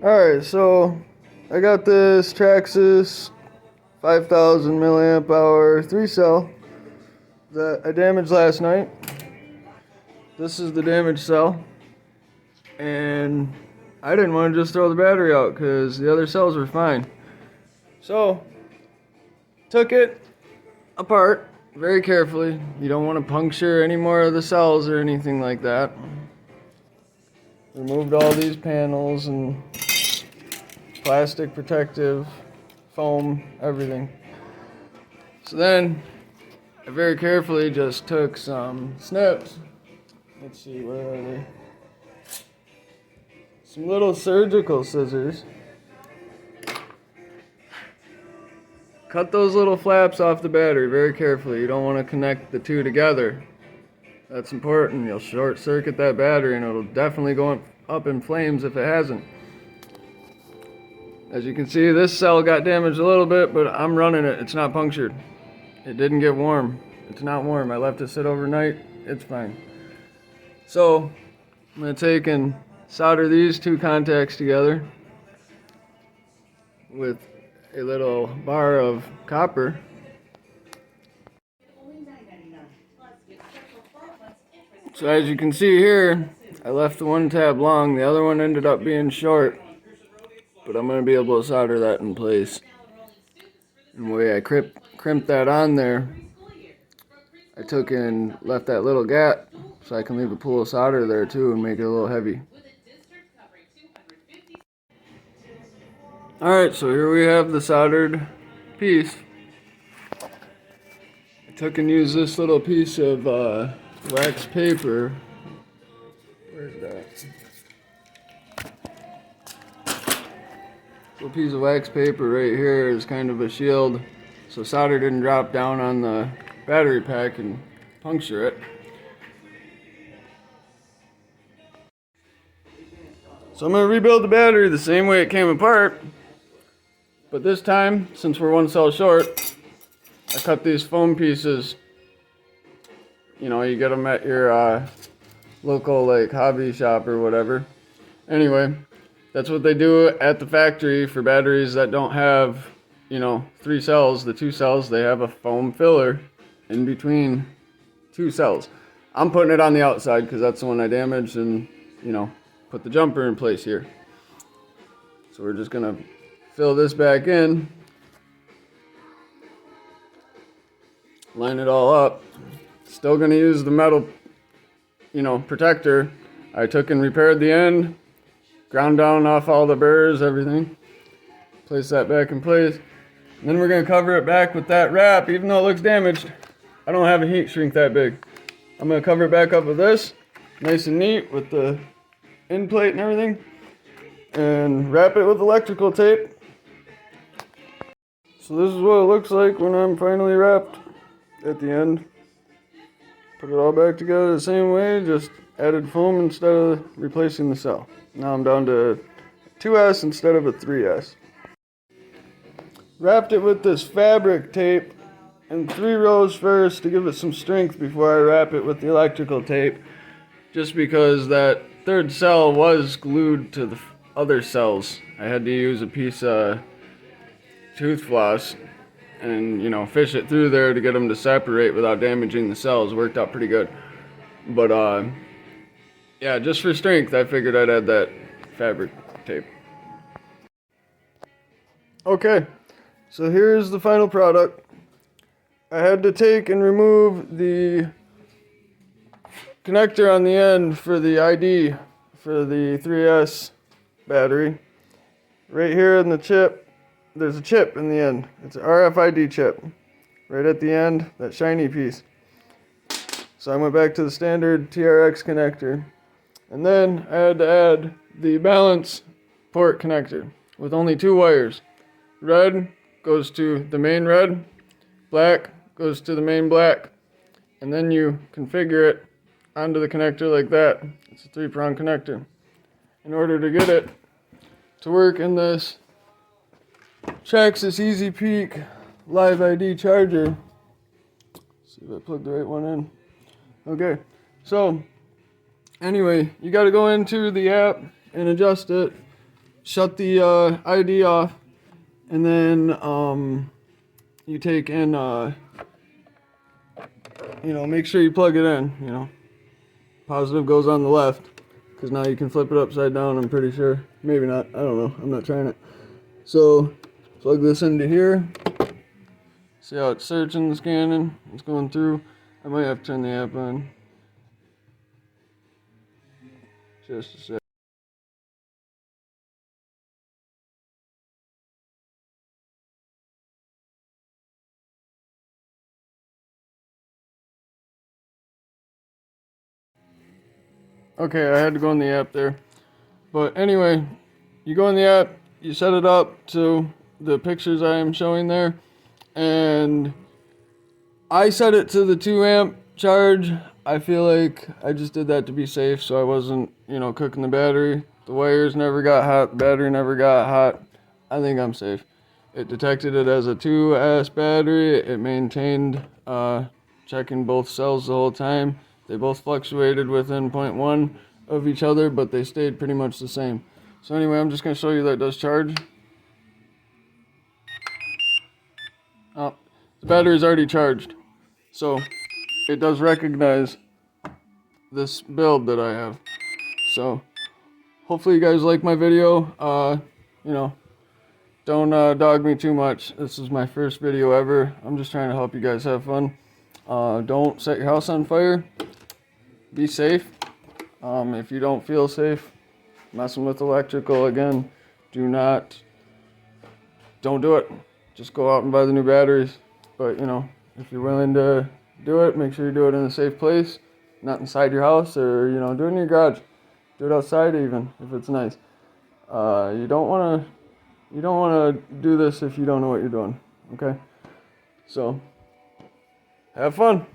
Alright, so I got this Traxxas 5000 milliamp hour 3-cell that I damaged last night. This is the damaged cell, and I didn't want to just throw the battery out because the other cells were fine. So, took it apart very carefully. You don't want to puncture any more of the cells or anything like that. Removed all these panels and plastic protective foam, everything. So then I very carefully just took some snips. Let's see, where are they? Some little surgical scissors. Cut those little flaps off the battery very carefully. You don't want to connect the two together. That's important. You'll short circuit that battery and it'll definitely go up in flames if it hasn't. As you can see, this cell got damaged a little bit, but I'm running it. It's not punctured. It didn't get warm. It's not warm. I left it sit overnight. It's fine. So I'm going to take and solder these two contacts together with a little bar of copper. So as you can see here, I left the one tab long, the other one ended up being short, but I'm going to be able to solder that in place. And the way I crimped that on there, I took and left that little gap so I can leave a pool of solder there too and make it a little heavy. Alright, so here we have the soldered piece. I took and used this little piece of wax paper. Where's that? Little piece of wax paper right here is kind of a shield so solder didn't drop down on the battery pack and puncture it. So I'm going to rebuild the battery the same way it came apart, but this time, since we're one cell short, I cut these foam pieces. You know, you get them at your local like hobby shop or whatever. Anyway, that's what they do at the factory for batteries that don't have, you know, 3 cells. The 2 cells, they have a foam filler in between 2 cells. I'm putting it on the outside because that's the one I damaged and, you know, put the jumper in place here. So we're just gonna fill this back in, line it all up. Still gonna use the metal, you know, protector. I took and repaired the end, ground down off all the burrs, everything. Place that back in place. And then we're gonna cover it back with that wrap. Even though it looks damaged, I don't have a heat shrink that big. I'm gonna cover it back up with this, nice and neat with the end plate and everything, and wrap it with electrical tape. So this is what it looks like when I'm finally wrapped at the end. Put it all back together the same way, just added foam instead of replacing the cell. Now I'm down to 2S instead of a 3S. Wrapped it with this fabric tape in 3 rows first to give it some strength before I wrap it with the electrical tape, just because that 3rd cell was glued to the other cells. I had to use a piece of tooth floss and, you know, fish it through there to get them to separate without damaging the cells. Worked out pretty good. But yeah, just for strength, I figured I'd add that fabric tape. Okay, so here's the final product. I had to take and remove the connector on the end for the ID for the 3S battery. Right here in the chip, there's a chip in the end. It's an RFID chip. Right at the end, that shiny piece. So I went back to the standard TRX connector. And then I had to add the balance port connector with only 2 wires. Red goes to the main red, black goes to the main black. And then you configure it onto the connector like that. It's a 3-prong connector. In order to get it to work in this Traxxas Easy Peak Live ID charger. Let's see if I plug the right one in. Okay, so anyway, you got to go into the app and adjust it. shut the ID off, and then you take and make sure you plug it in. Positive goes on the left, because now you can flip it upside down, I'm pretty sure. Maybe not, I don't know, I'm not trying it. So plug this into here. See how it's searching and scanning, it's going through. I might have to turn the app on. Just a sec. Okay, I had to go in the app there. But anyway, you go in the app, you set it up to the pictures I am showing there, and I set it to the 2 amp charge. I feel like I just did that to be safe, so I wasn't, cooking the battery. The wires never got hot, the battery never got hot. I think I'm safe. It detected it as a 2S battery. It maintained checking both cells the whole time. They both fluctuated within 0.1 of each other, but they stayed pretty much the same. So anyway, I'm just going to show you that it does charge. Oh, the battery is already charged. So it does recognize this build that I have. So hopefully you guys like my video. Don't dog me too much. This is my first video ever. I'm just trying to help you guys have fun. Don't set your house on fire. Be safe. If you don't feel safe messing with electrical, again, don't do it. Just go out and buy the new batteries. But if you're willing to do it, make sure you do it in a safe place, not inside your house, or do it in your garage. Do it outside even if it's nice. You don't want to do this if you don't know what you're doing. Okay, so have fun.